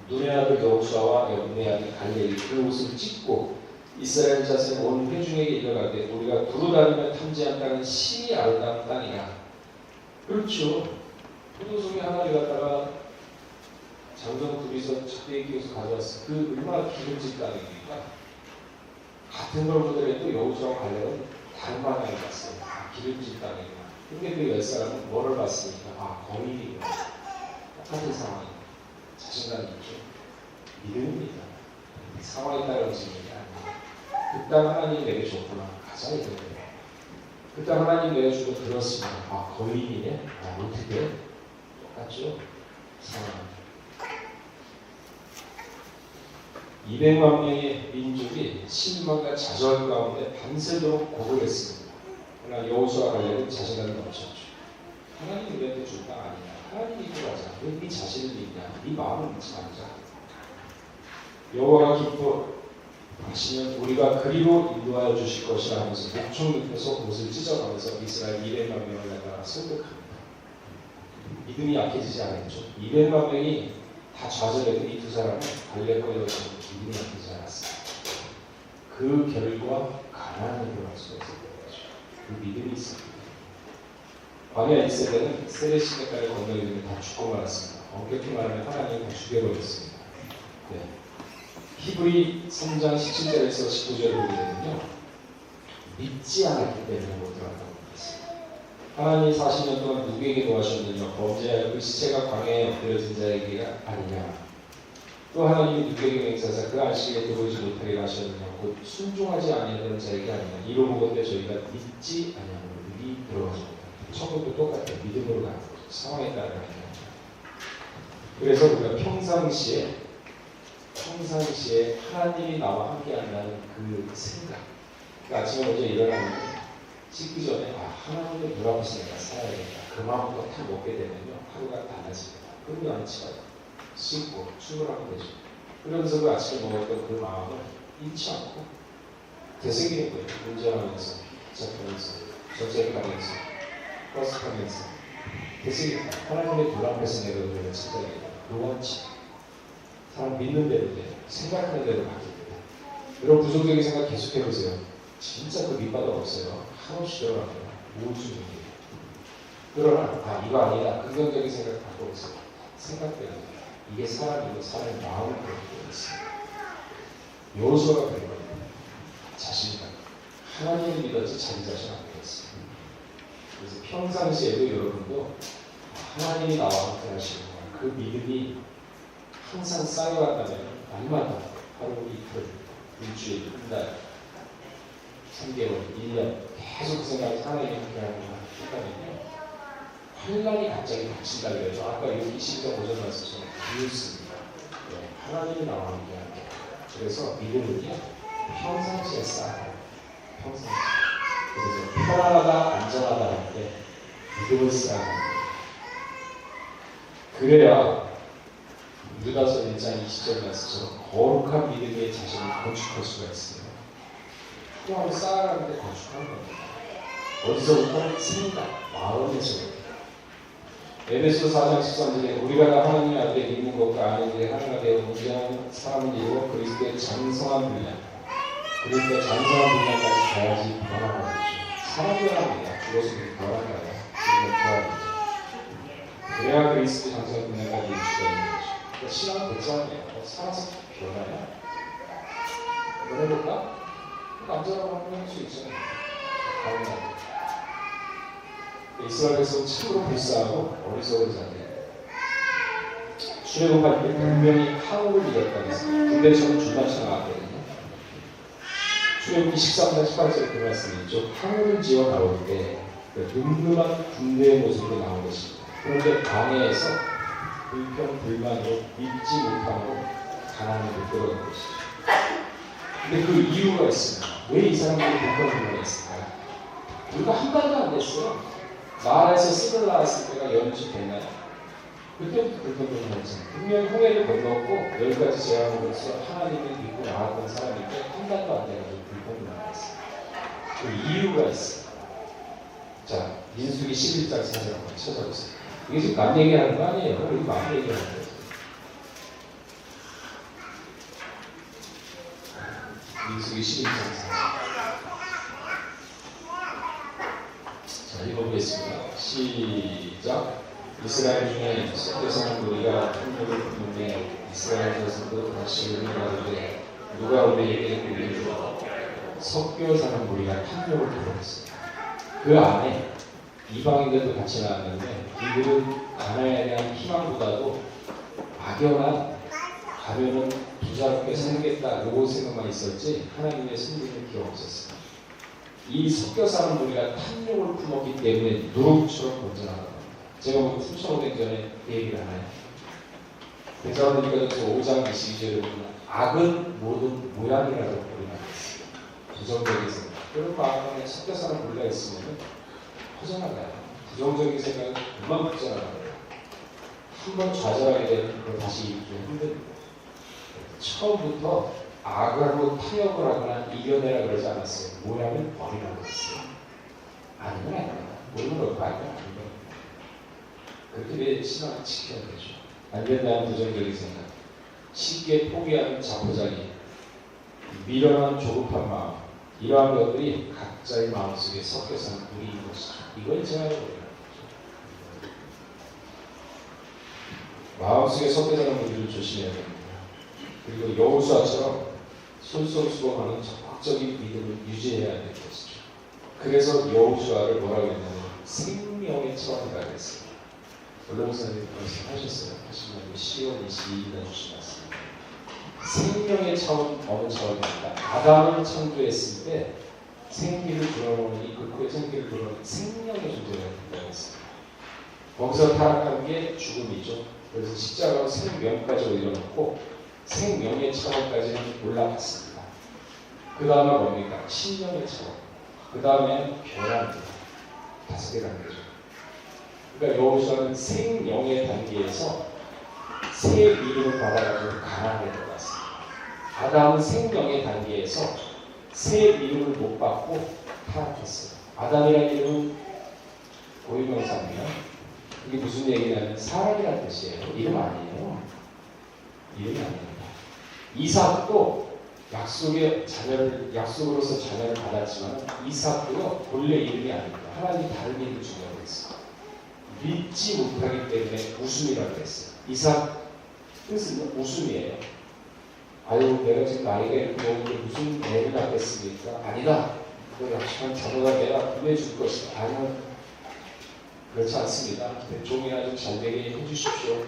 눈의 아들 여호수아와 염리의 아들 갈렙이 그 옷을 찢고 이스라엘 자손 온 회중에게 일어나되 우리가 두루다니며 탐지한 땅은 심히 아름다운 땅이라. 그렇죠. 포도송이 하나를 갖다가 장정 둘이서 작대기 끼워서 가져왔어. 그 얼마나 기름진 땅입니까? 같은 걸 보더라도 여호수아와 갈렙은 다른 방향을 봤어요. 기름진 땅이구나. 근데 그 10사람은 뭐를 봤습니까? 거인이구나. 똑같은 상황입니다. 자신감이 있죠. 믿음입니다. 상황에 따라 움직이는 게 아니에요. 그 땅 하나님이 내게 줬구나. 가자 이거예요. 그 땅 하나님 내게 주고 들었습니다. 거인이네? 어떻게? 똑같죠? 상황. 200만 명의 민족이 신망과 좌절 가운데 밤새도록 곡을 했습니다. 그러나 여호수아 갈렙은 자신감이 넘쳤죠. 하나님이 우리한테 줄 땅 아니냐. 하나님이 이거 하자. 왜 네 자신을 믿냐. 네 마음을 믿지 말자. 여호와가 기뻐하시면 우리가 그리로 인도하여 주실 것이라 하면서 목청 눕혀서 옷을 찢어가면서 이스라엘 200만 명을 갖다가 설득합니다. 믿음이 약해지지 않았죠. 200만 명이 다 좌절해도 이 두 사람은 갈렙과 여호수아 믿음이 약해지지 않았어요. 그 결과 가나안에 들어갈 수가 있었던 거죠. 그 믿음이 있습니다. 광야 1세대는 세레시네까지 건너기를 다 죽고 말았습니다. 엄격히 말하면 하나님이 다 죽여버렸습니다. 네. 히브리 3장 17절에서 19절을 보게 되면요. 믿지 않았기 때문에 못 들어갔다고 했습니다. 하나님이 40년 동안 누구에게 도와주셨느냐. 범죄하여 그 시체가 광야에 엎드려진 자에게가 아니냐. 또 하나님이 누구에게 맹세하사 그 안식일에 들어오지 못하게 하셨느냐. 곧 순종하지 아니하는 자에게 아니냐. 이로 보건대 저희가 믿지 아니하므로 능히 들어가지 못합니다. 처음부터 똑같아요. 믿음으로 가는 거죠. 상황에 따라 가는 거죠. 그래서 우리가 평상시에 하나님이 나와 함께 한다는 그 생각. 그러니까 아침에 먼저 일어나면 씻기 전에 하나님의 물 앞에서 내가 살아야겠다. 그 마음부터 탁 먹게 되면요. 하루가 달라집니다. 그러면 안치가 씻고 출근하면 되죠. 그러면서 그 아침에 먹었던 그 마음을 잃지 않고 되새기는 거예요. 운전하면서, 기차타면서, 전철타면서, 버스 타면서 되새기는 거예요. 하나님의 물 앞에서 내가 노래를 찾아야겠다. 노원치. 사람 믿는 대로 돼. 생각하는 대로 바뀝니다. 여러분 부정적인 생각 계속해보세요. 진짜 그 밑바닥 없어요. 한없이 들어갑니다. 우주적이에요. 그러나 이거 아니다. 긍정적인 생각 바꿔보세요. 생각대로 이게 사람이고 사람의 마음을 그렇게 있습니다. 여호수아가 그런 겁니다. 자신감. 하나님을 믿었지 자기 자신 안 믿었습니다. 그래서 평상시에도 여러분도 하나님이 나와 함께 하시는 거야. 그 믿음이 항상 쌓여왔다면 날마다 하루 이틀 일주일 한 달 3개월, 1년 계속 그 생각을 하나님이 그렇게 하는 거 했다면요. 환란이 갑자기 닥친다 그래서 아까 여기 22장 보전 말씀처럼 비웃습니다. 네, 하나님이 나와 함께합니다. 그래서 믿음은요 평상시에 쌓아요. 평상시. 그래서 편안하다, 안전하다 할 때 믿음을 쌓아야 합니다. 그래야 유다서 1장 20절 말씀처럼 거룩한 믿음의 자신을 건축할 수가 있어요. 통합을 쌓아가는데 건축하는 겁니다. 어디서부터? 생각, 마음에서부터. 에베소 4장 13절에 우리가 다 하나님 앞에 믿는 것과 아는 게 하나가 되어 온전한 사람을 이루어 그리스도의 장성한 분량, 그리스도의 장성한 분량까지 가야지 변화가 되죠. 사람 변화입니다. 죽어서 변화가 돼요. 우리가 부활이죠. 그래야 그리스도의 장성한 분량까지 이룰 수가 있는 거죠. 그러니까 신앙은 백성이에요. 살아서 변화야. 한번 해볼까? 남자라고 하면 할 수 있잖아요. 가능합니다. 이스라엘 백성은 참으로 불쌍하고 어리석은 자들이에요. 출애굽할 때 분명히 항우를 이겼다고 했어요. 근데 저는 줄맞춰 나왔거든요. 출애굽기 13장 18절에 그 말씀이 있죠. 항우를 지어 나올 때 늠름한 군대의 모습으로 나온 것입니다. 그런데 광야에서 불평, 불만으로 믿지 못함으로 가나안으로 끌어간 것이죠. 근데 그 이유가 있습니다. 왜 이 사람들이 불평, 불만이 있을까요? 우리가 한 달도 안 됐어요. 마라에서 씀을 낳았을 때가 연주 됐나요? 그때부터 불평불만했잖아요. 분명히 홍해를 건넜고 10가지 재앙으로서 하나님을 믿고 나왔던 사람인데 한 달도 안 돼가지고 불평불만했어요. 그 이유가 있어요. 자, 민수기 11장 4절 한번 찾아보세요. 이게 지금 남 얘기하는 거 아니에요? 우리 남 얘기하는 거예요. 민수기 11장 4절. 자, 읽어보겠습니다. 시작. 이스라엘 중에 섞여 사는 무리가 풍족을 품는데 이스라엘 자손도 다시 우리나라에 누가 우리에게 우리를 주어 섞여 사는 무리가 탐욕을 부렸습니다. 그 안에 이방인들도 같이 나왔는데 이들은 가나안에 대한 희망보다도 막연한 가면은 부자롭게 살겠다 요거 생각만 있었지 하나님의 승리는 기억 없었어요. 이 섞여 사는 무리가 탐욕을 품었기 때문에 누룩처럼 건져나간 겁니다. 제가 뭐 3,500전에 얘기를 하나요? 대사로니까 5장 22절에 보면 악은 모든 모양이라고 우리말했어요. 부정적인 생각. 그런 마음에 섞여 사는 무리가 있으면 퍼져나가요. 부정적인 생각은 금방 퍼져나가요. 한번 좌절하게 되면 그걸 다시 일으키기 힘듭니다. 처음부터 악으로 타협을 하거나 이겨내라 그러지 않았어요. 모양은 버리라고 했어요. 아니면 아닙니다. 모르는 걸 아니면 아닙니다. 그렇게 내 신앙을 지켜야 되죠. 안 된다는 부정적인 생각, 쉽게 포기하는 자포자기, 미련한 조급한 마음, 이러한 것들이 각자의 마음속에 섞여서 무리인 것이죠. 이걸 제가 해보려고 마음속에 섞여서는 무리를 조심해야 됩니다. 그리고 여호수아처럼 솔선수범하는 적극적인 믿음을 유지해야 될 것이죠. 그래서 여호수아를 뭐라고 했냐면 생명의 차원이라고 했어요. 원로목사님 말씀하셨어요. 하시면 10월 22일에 주신 말씀. 생명의 차원 어느 차원입니까? 아담을 창조했을 때 생기를 불어넣으니 그 후에 생기를 불어넣으니 생명의 존재가 된다고 했습니다. 거기서 타락한 게 죽음이죠. 그래서 십자가로 생명까지 올려놓고 생명의 차원까지는 올라갔습니다. 그 다음에 뭡니까? 신명의 차원. 그 다음에 변화입니다. 5개 단계죠. 그러니까 여호수아는 생명의 단계에서 새 이름을 받아가지고 가나안에 들어갔습니다. 아담은 생명의 단계에서 새 이름을 못 받고 타락했어요. 아담이라는 이름은 고유명사입니다. 이게 무슨 얘기냐면 사람이라는 뜻이에요. 이름 아니에요. 이름이 아닙니다. 이삭도 약속으로서 자녀를 받았지만 이삭도 본래 이름이 아닙니다. 하나님이 다른 이름을 주려고 했어요. 믿지 못하기 때문에 웃음이라고 했어요. 이삭 뜻은 웃음이에요. 아유, 내가 지금 나이가 이렇게 먹는데 무슨 애를 낳겠습니까? 아니다. 그 약속한 자녀가 내가 구해줄 것이다. 아니요. 그렇지 않습니다. 종이나 좀 잘되게 해주십시오.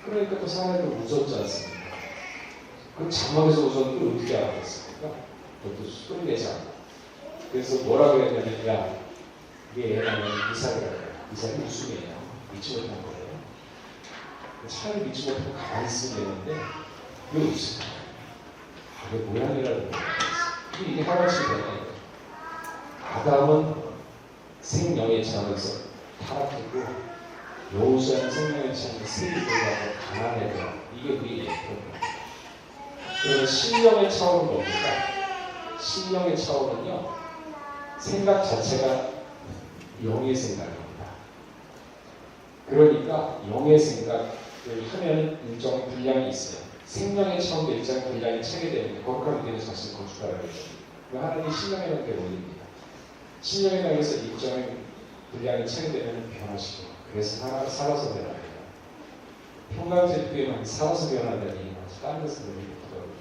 그러니까 또 사람들은 웃었지 않습니까? 그럼 장막에서 웃었는데 어떻게 알았겠습니까? 그것도 소리 내지 않고. 그래서 뭐라 그랬냐면, 야, 이게 애라면 이삭이라고 해요. 이삭이 무슨 애예요? 믿지 못한 거예요. 차라리 믿지 못하고 가만히 있으면 되는데, 왜 웃어요? 아, 왜 모양이라는 거예요? 이게 하나씩 되나요? 아담은 생명의 차원에서 타락했고, 여호수아는 생명의 차원에서 세리들과 가난해져. 이게 우리 예표예요. 그러면 신령의 차원은 뭡니까? 신령의 차원은요, 생각 자체가 영의 생각입니다. 그러니까 영의 생각을 하면 일정의 분량이 있어요. 생명의 차원도 일정의 분량이 체계되는데 거룩한 우리는 자신을 거룩하라고 했죠. 하나님이 신령의 단계에 올립니다. 신령의 단계에서 일정의 분량이 체계되면 변화시켜요. 그래서 살아서 변화해요. 평강제도에만 살아서 변화한다는 얘기가 다른 데서 못하더라고요.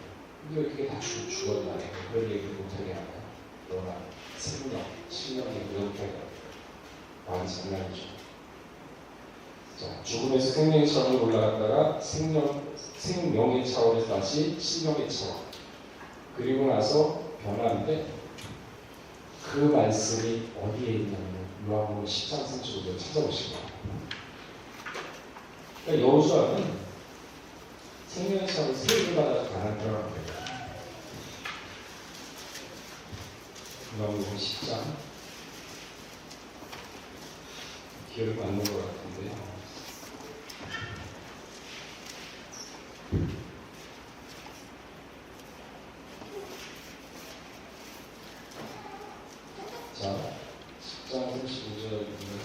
근데 그게 다 죽었나 해. 그런 얘기를 못하게 하면 너나 생명, 신령의 무역회가 많이 장난이죠. 자, 죽음에서 생명의 차원으로 올라갔다가 생명의 차원에서 다시 신령의 차원. 그리고 나서 변화인데 그 말씀이 어디에 있냐면 요한복음 10장 35절 찾아보시면 그러니까 여호수아는 생명의 차원에서 세례를 받아서 가난 들어간 거예요. 요한복음 10장 기억이 맞는 것 같은데요. 자, 10장 35절입니다.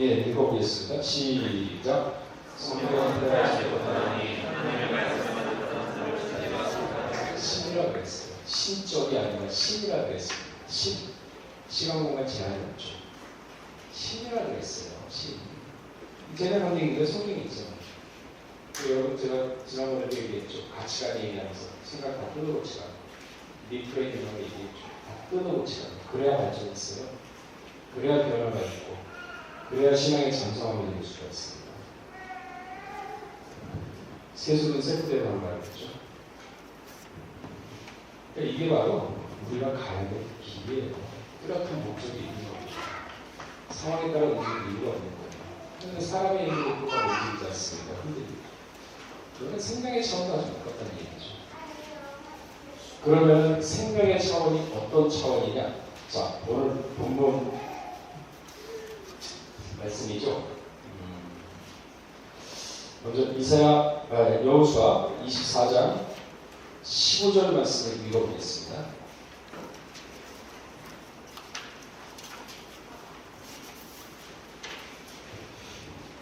예, 읽어보겠습니다. 시작. 신이라고 그랬어요. 신적이 아니라 신이라고 그랬어요. 시간 공간 제한이 없죠. 신이라고 그랬어요. 신. 제가 한 얘기인데 성경이 있죠. 여러분 제가 지난번에도 얘기했죠. 가치관 얘기하면서 생각 다 뜯어고치라. 리프레이밍하고 얘기했죠. 다 뜯어고치라. 그래야 발전했어요. 그래야 변화가 있고 그래야 신앙의 장성함을 이룰 수가 있습니다. 세수는 세부대로 한 말이죠. 그러니까 이게 바로 우리가 가야 될 길이에요. 뚜렷한 목적이 있는 겁니다. 상황에 따라 움직일 이유가 없는 거예요. 그런데 사람의 힘으로 뭐가 움직이지 않습니다. 흔들리고. 그러면 생명의 차원도 아주 가깝다는 얘기죠. 그러면 생명의 차원이 어떤 차원이냐? 자, 오늘 본문 말씀이죠. 먼저 여호수아 24장 15절 말씀을 읽어보겠습니다.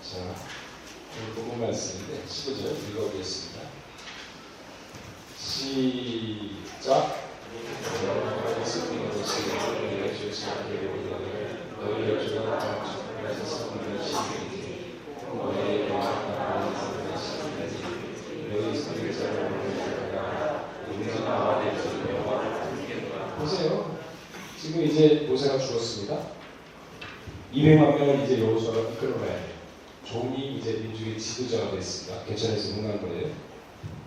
자, 오늘 본문 말씀인데 15절 읽어보겠습니다. 시작. 너희의 주가 정말 보세요. 지금 이제 모세가 죽었습니다. 200만 명을 이제 여호수아가 이끌어가야 돼요. 종이 이제 민족의 지도자가 됐습니다. 개천에서 응한 거예요.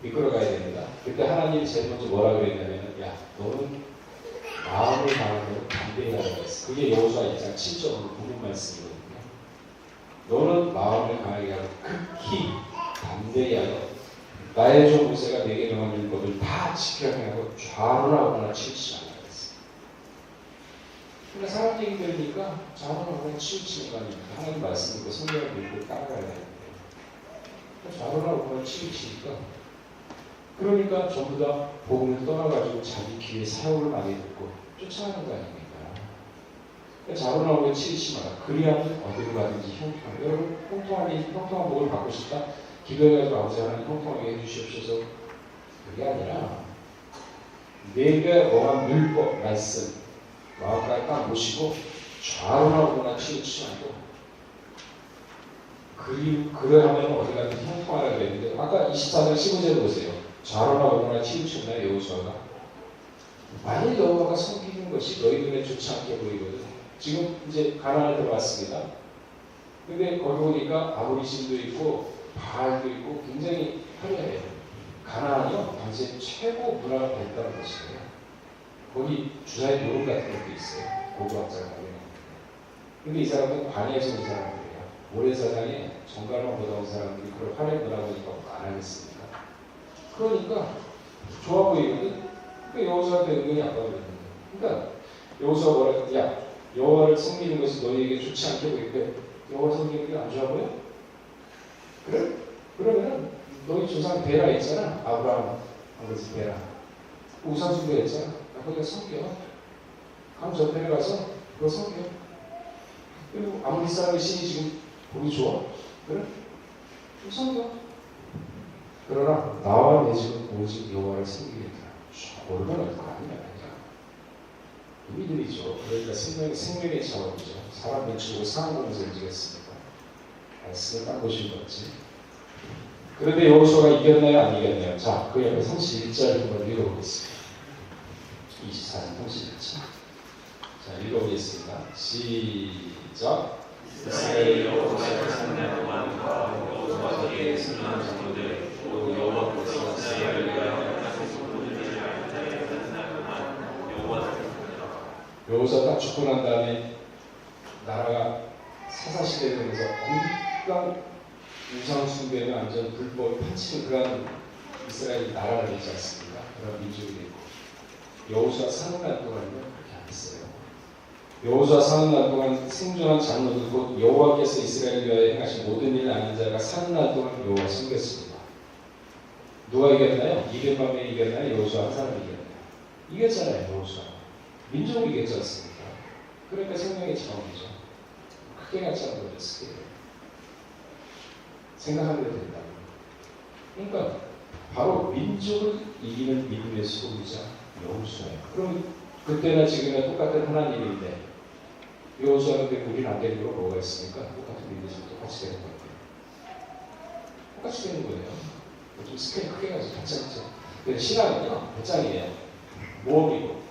이끌어가야 됩니다. 그때 하나님이 제일 먼저 뭐라 그랬냐면, 야, 너는 마음을 다하고 담대해야 되겠어. 그게 여호수아 2장 7절로 부른 말씀이거든요. 너는 마음을 강하게 하고 극히 담대히 하여 나의 종 모세가 내게 명한 율법을 다 지켜야 하고 좌로나오거나 치우치지 않아 그랬어요. 그러니까 사람 얘기 들으니까 좌로나오거나 치우치는 거 아닙니까? 하나님 말씀 듣고 성경을 읽고 따라가야 되는데 좌로나오거나 치우치니까 그러니까 전부 다 복음을 떠나가지고 자기 귀에 사역을 많이 듣고 쫓아가는 거 아닙니까? 자로나오고 치우치 마라. 그리하면 어디로 가든지 형통하게. 여러분 형통한 복을 받고 싶다? 기도해가지고 아버지 하나님 형통하게 해주시옵소서. 그게 아니라 내가 원한 율법 말씀 마음까지 딱 모시고 좌로나오거나 치우치지 않고 그러하면 어디 가든지 형통하라 그랬는데 아까 24장 15절 보세요. 좌로나오거나 치우치나 여호수아가 만일 여호와가 섬기는 것이 너희 눈에 좋지 않게 보이거든. 지금 이제 가나안에 들어왔습니다. 근데 거기 보니까 아보리신도 있고 바알도 있고 굉장히 화려해요. 가나안이요 당시 최고 문화가 됐다는 것이에요. 거기 주사위 노름 같은 것도 있어요. 고고학자가 보면. 근데 이 사람은 관에서 온 사람들이에요. 모래사장에 정갈만 보다 온 사람들이 그걸 화를 보라보니까 안 하겠습니까? 그러니까 좋아 보이거든. 그러니까 여호수아한테 은근히 아까 그랬는데. 그러니까 여호수아가 뭐라 그래? 야, 여호와를 섬기는 것이 너희에게 좋지 않게 보이는데 여호와 섬기는 게 안 좋아 보여? 그래? 그러면은 너희 조상 베라 있잖아. 아브라함 아버지 베라. 우상숭배 했잖아. 야, 거기가 섬겨. 강 저편에 가서 그거 섬겨. 그리고 아무리 사람의 신이 지금 보기 좋아? 그래? 좀 섬겨. 그러나 나와 내 집은 오직 여호와를 섬기겠다. 얼마나 더 아니냐. 우리들이죠. 그러니까 생명의 자원이죠. 사람 맺히고 상공에서 움직였으니까. 말씀을 딱 보신 거지. 그런데 여호수아가 이겼나요? 안 이겼나요? 자, 그 옆에 31절 한번 읽어보겠습니다. 24장 31절. 자, 읽어보겠습니다. 시작. 이스라엘이 여호수아의 3년 동안 여호수아에게 승리한 장로들 또 여호와께서 이스라엘을 위하여 하신 소문을 알는 자의 3년 동안 여호와를 여호수아 딱 죽고 난 다음에 나라가 사사시대에 되면서 온갖 우상 숭배는 완전 불법 판치는 그런 이스라엘 나라가 되지 않습니까? 그런 민족이 되고 여호수아 사는 날 동안은 그렇게 안 했어요. 여호수아 사는 날 동안 생존한 장로들 곧 여호와께서 이스라엘 위하여 행하신 모든 일을 아는 자가 사는 날 동안 여호와 섬겼습니다. 누가 이겼나요? 이긴 밤에 이겼나요? 여호수아 한 사람이 이겼나요? 이겼잖아요. 여호수아 민족을 이겼지 않습니까? 그러니까 생명의 자원이죠. 크게 같지 않은 거였을 거예요. 생각하면 된다고. 그러니까 바로 민족을 이기는 믿음의 소유자 여호수아예요. 그럼 그때나 지금이나 똑같은 하나님인데 여호수아인데 우리는 안 되는 거 뭐가 있습니까? 똑같은 믿음에서 똑같이 되는 거예요. 똑같이 되는 거예요. 좀 스케일 크게 가서 같이 하죠. 근데 신앙은요, 배짱이에요. 모험이고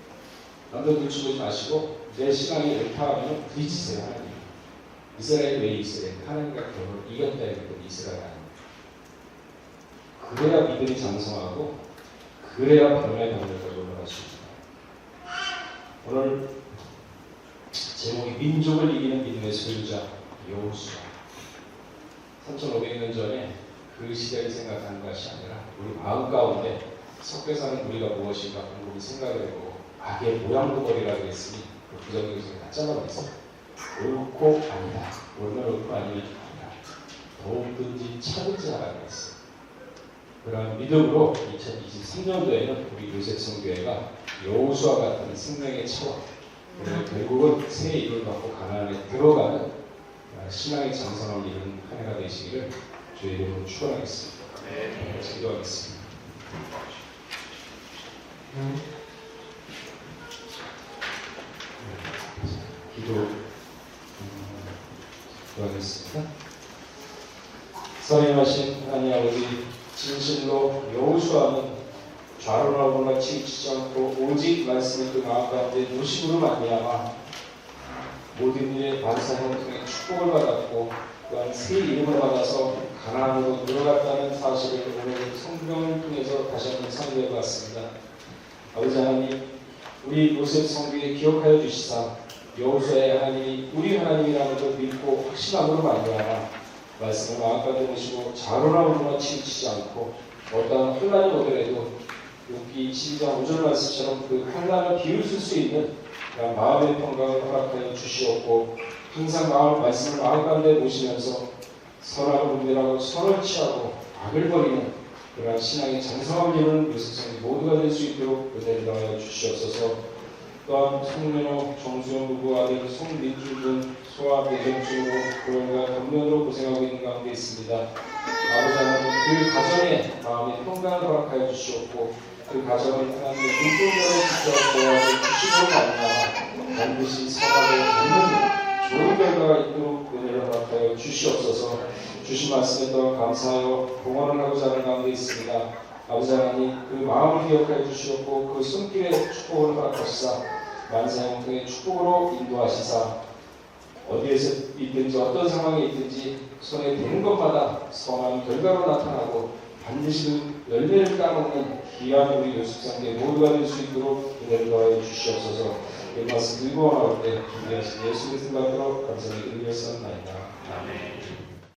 남들 눈치 보지 마시고 내 신앙이 옳다하면 부딪히세요. 하나님. 이스라엘 왜 이스라엘? 하나님과 결혼 이겼다 이랬거든요. 이스라엘 하나님. 그래야 믿음이 장성하고 그래야 변화의 방법까지 올라갈 수 있습니다. 오늘 제목이 민족을 이기는 믿음의 소유자 여호수아. 3500년 전에 그 시대를 생각하는 것이 아니라 우리 마음 가운데 섞여 사는 우리가 무엇인가 곰곰이 생각을 해보고 악의 모양도 버리라고 했으니 그 부정적인 다 잘라버렸어요. 옳고 아니다. 옳면 옳고 아니면 아니다. 더욱든지 차든지 하라고 했어요. 그런 믿음으로 2023년도에는 우리 요셉성교회가 여호수아 같은 생명의 차원, 그리고 결국은 새 이름을 받고 가나안에 들어가는 신앙의 장성함을 이루는 한 해가 되시기를 주의 이름으로 축원하겠습니다. 네, 기도하겠습니다. 기도하겠습니다. 선행하신 하나님 아버지, 진실로 여호수아는 좌로나오거나 치우치지 않고 오직 말씀의 그 마음 가운데 노심으로 말미암아 모든 일에 반사형 통해 축복을 받았고 또한 새 이름을 받아서 가나안으로 들어갔다는 사실을 오늘 성경을 통해서 다시 한번 상기해 보았습니다. 아버지 하나님, 우리 요셉 성교에 기억하여 주시사 여호수아의 하나님이 우리 하나님이라는 걸 믿고 확신함으로 말미암아 말씀을 마음가운데 모시고 좌로나오거나 치우치지 않고 어떠한 혼란이 오더라도 여기 12장 5절 말씀처럼 그 혼란을 비웃을 수 있는 마음의 평강을 허락하여 주시옵고 항상 말씀을 마음 가운데 모시면서 선악을 분별하고 선을 취하고 악을 버리는 그러한 신앙의 장성함을 이루는 요셉성이 모두가 될 수 있도록 은혜를 더하여 주시옵소서. 또한 송민호, 정수영 부부 아들 송민준 군 소아 내전증으로 고열과 감면으로 고생하고 있는 가운데 있습니다. 아버지 하나님, 그 가정에 마음의 평강을 허락하여 주시옵고 그 가정을 하나님의 눈동자로 지켜 보호하여 주시고 말미암아 반드시 선하고 받는 좋은 결과가 있도록 은혜를 허락하여 주시옵소서. 주신 말씀에 또한 감사하여 봉헌을 하고자 하는 가운데 있습니다. 아버지 하나님, 그 마음을 기억하여 주시옵고 그 손길에 축복을 허락하시사 만사형 통해 축복으로 인도하시사 어디에서 있든지 어떤 상황에 있든지 손에 대는 것마다 선한 결과로 나타나고 반드시 열매를 따먹는 귀한 우리 요셉상계 모두가 될 수 있도록 은혜를 더하여 주시옵소서. 이 말씀 들고 나올 때 준비하신 예수 그리스도 받들어 감사를 드리며 쌉나이다. 아멘.